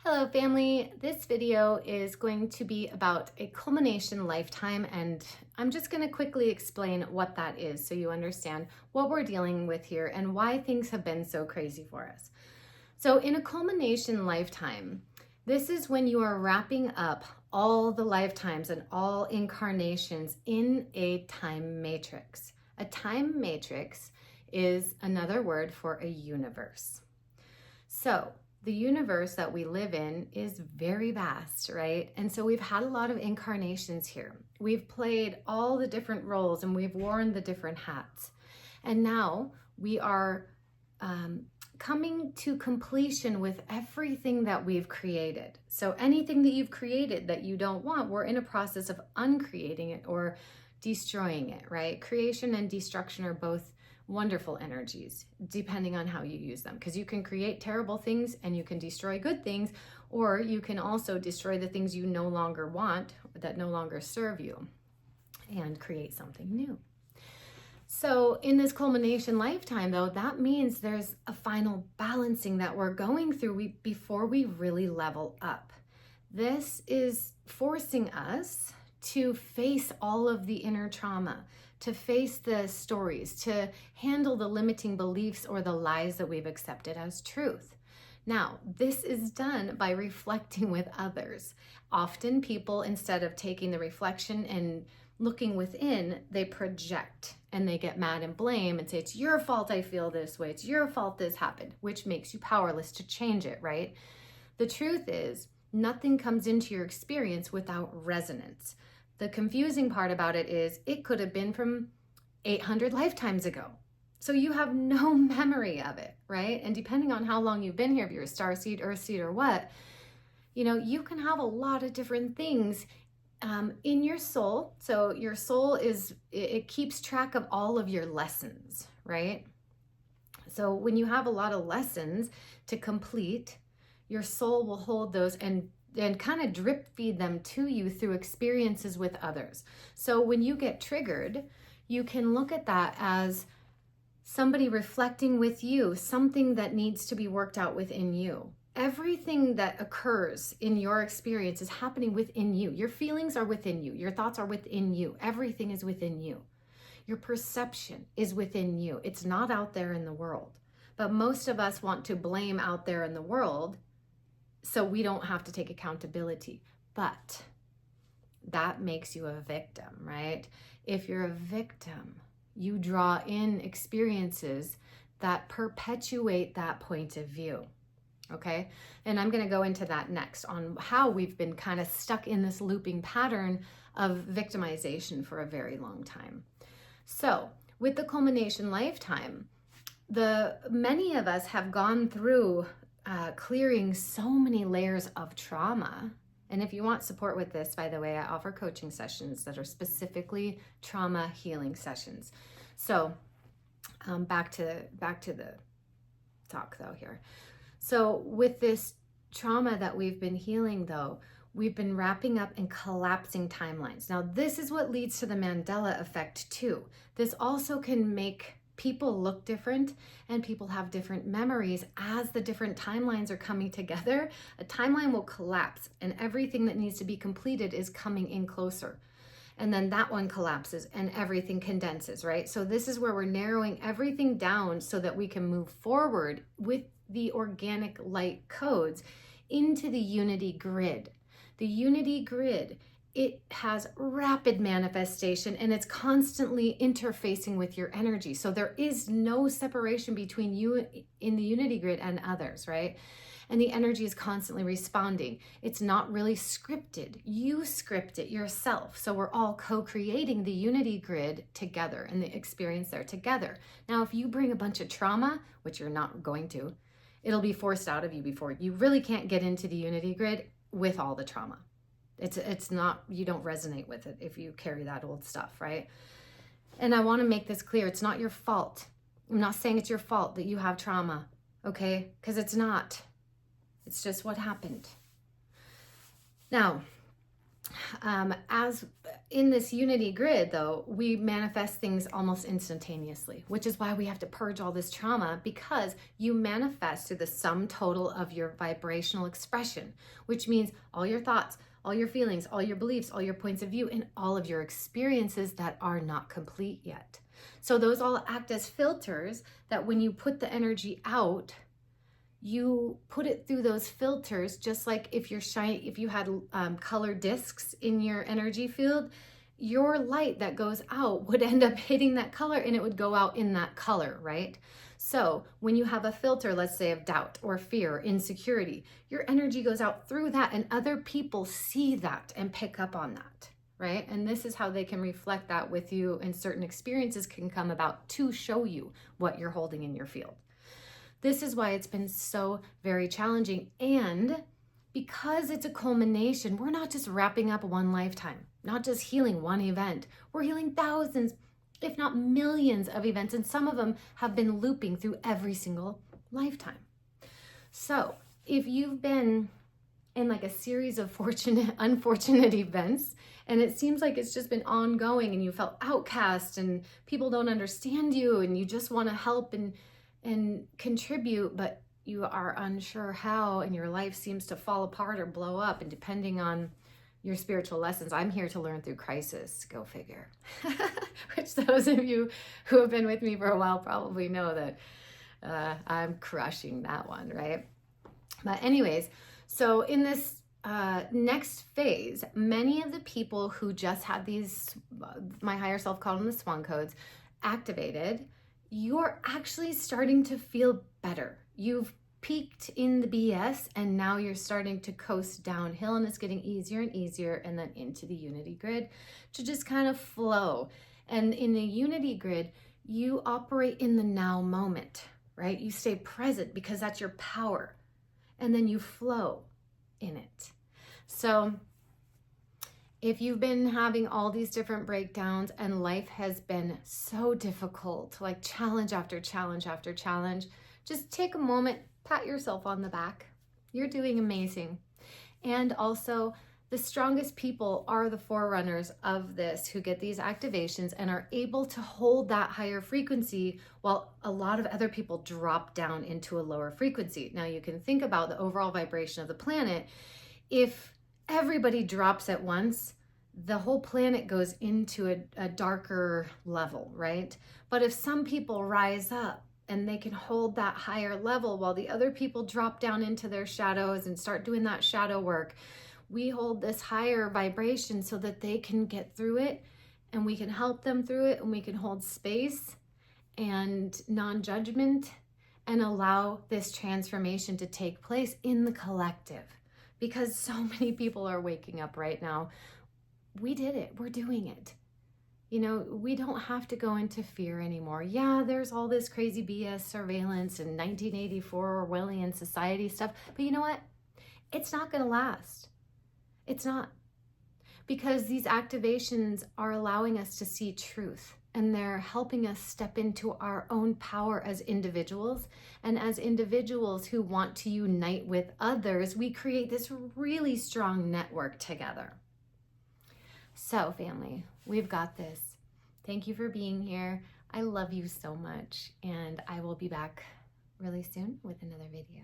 Hello family, this video is going to be about a culmination lifetime, and I'm just going to quickly explain what that is so you understand what we're dealing with here and why things have been so crazy for us. So in a culmination lifetime, this is when you are wrapping up all the lifetimes and all incarnations in a time matrix. A time matrix is another word for a universe. So the universe that we live in is very vast, right? And so we've had a lot of incarnations here. We've played all the different roles and we've worn the different hats. And now we are coming to completion with everything that we've created. So anything that you've created that you don't want, we're in a process of uncreating it or destroying it, right? Creation and destruction are both wonderful energies, depending on how you use them, because you can create terrible things and you can destroy good things, or you can also destroy the things you no longer want, that no longer serve you, and create something new. So in this culmination lifetime, though, that means there's a final balancing that we're going through before we really level up. This is forcing us to face all of the inner trauma, to face the stories, to handle the limiting beliefs or the lies that we've accepted as truth. Now, this is done by reflecting with others. Often people, instead of taking the reflection and looking within, they project and they get mad and blame and say, it's your fault I feel this way, it's your fault this happened, which makes you powerless to change it, right? The truth is, nothing comes into your experience without resonance. The confusing part about it is it could have been from 800 lifetimes ago. So you have no memory of it, right? And depending on how long you've been here, if you're a starseed, earthseed, or what, you can have a lot of different things in your soul. So your soul it keeps track of all of your lessons, right? So when you have a lot of lessons to complete, your soul will hold those and kind of drip feed them to you through experiences with others. So when you get triggered, you can look at that as somebody reflecting with you, something that needs to be worked out within you. Everything that occurs in your experience is happening within you. Your feelings are within you. Your thoughts are within you. Everything is within you. Your perception is within you. It's not out there in the world. But most of us want to blame out there in the world so we don't have to take accountability. But that makes you a victim, right? If you're a victim, you draw in experiences that perpetuate that point of view, okay? And I'm gonna go into that next on how we've been kind of stuck in this looping pattern of victimization for a very long time. So with the culmination lifetime, many of us have gone through clearing so many layers of trauma. And if you want support with this, by the way, I offer coaching sessions that are specifically trauma healing sessions. So back to the talk though here. So with this trauma that we've been healing though, we've been wrapping up and collapsing timelines. Now this is what leads to the Mandela effect too. This also can make people look different and people have different memories as the different timelines are coming together. A timeline will collapse and everything that needs to be completed is coming in closer. And then that one collapses and everything condenses, right? So this is where we're narrowing everything down so that we can move forward with the organic light codes into the unity grid. The unity grid, it has rapid manifestation and it's constantly interfacing with your energy. So there is no separation between you in the unity grid and others, right? And the energy is constantly responding. It's not really scripted. You script it yourself. So we're all co-creating the unity grid together and the experience there together. Now, if you bring a bunch of trauma, which you're not going to, it'll be forced out of you before you really can't get into the unity grid with all the trauma. It's not, you don't resonate with it if you carry that old stuff, right? And I want to make this clear. It's not your fault. I'm not saying it's your fault that you have trauma, okay? Because it's not. It's just what happened. Now, As in this unity grid, though, we manifest things almost instantaneously, which is why we have to purge all this trauma, because you manifest through the sum total of your vibrational expression, which means all your thoughts, all your feelings, all your beliefs, all your points of view, and all of your experiences that are not complete yet. So those all act as filters that when you put the energy out, you put it through those filters, just like if you had colored discs in your energy field, your light that goes out would end up hitting that color and it would go out in that color, right? So when you have a filter, let's say of doubt or fear, insecurity, your energy goes out through that and other people see that and pick up on that, right? And this is how they can reflect that with you, and certain experiences can come about to show you what you're holding in your field. This is why it's been so very challenging. And because it's a culmination, we're not just wrapping up one lifetime, not just healing one event. We're healing thousands, if not millions of events. And some of them have been looping through every single lifetime. So if you've been in like a series of unfortunate events, and it seems like it's just been ongoing and you felt outcast and people don't understand you and you just want to help and contribute, but you are unsure how, and your life seems to fall apart or blow up, and depending on your spiritual lessons, I'm here to learn through crisis, go figure. Which those of you who have been with me for a while probably know that I'm crushing that one, right? But anyways, so in this next phase, many of the people who just had these, my higher self called them the swan codes, activated, you're actually starting to feel better. You've peaked in the BS and now you're starting to coast downhill, and it's getting easier and easier, and then into the unity grid to just kind of flow. And in the unity grid, you operate in the now moment, right? You stay present because that's your power, and then you flow in it. So if you've been having all these different breakdowns and life has been so difficult, like challenge after challenge after challenge, just take a moment, pat yourself on the back. You're doing amazing. And also, the strongest people are the forerunners of this, who get these activations and are able to hold that higher frequency while a lot of other people drop down into a lower frequency. Now you can think about the overall vibration of the planet. If everybody drops at once, the whole planet goes into a darker level, right? But if some people rise up and they can hold that higher level while the other people drop down into their shadows and start doing that shadow work, we hold this higher vibration so that they can get through it, and we can help them through it, and we can hold space and non-judgment and allow this transformation to take place in the collective. Because so many people are waking up right now. We did it. We're doing it. You know, we don't have to go into fear anymore. Yeah, there's all this crazy BS surveillance and 1984 Orwellian society stuff. But you know what? It's not going to last. It's not. Because these activations are allowing us to see truth, and they're helping us step into our own power as individuals. And as individuals who want to unite with others, we create this really strong network together. So family, we've got this. Thank you for being here. I love you so much, and I will be back really soon with another video.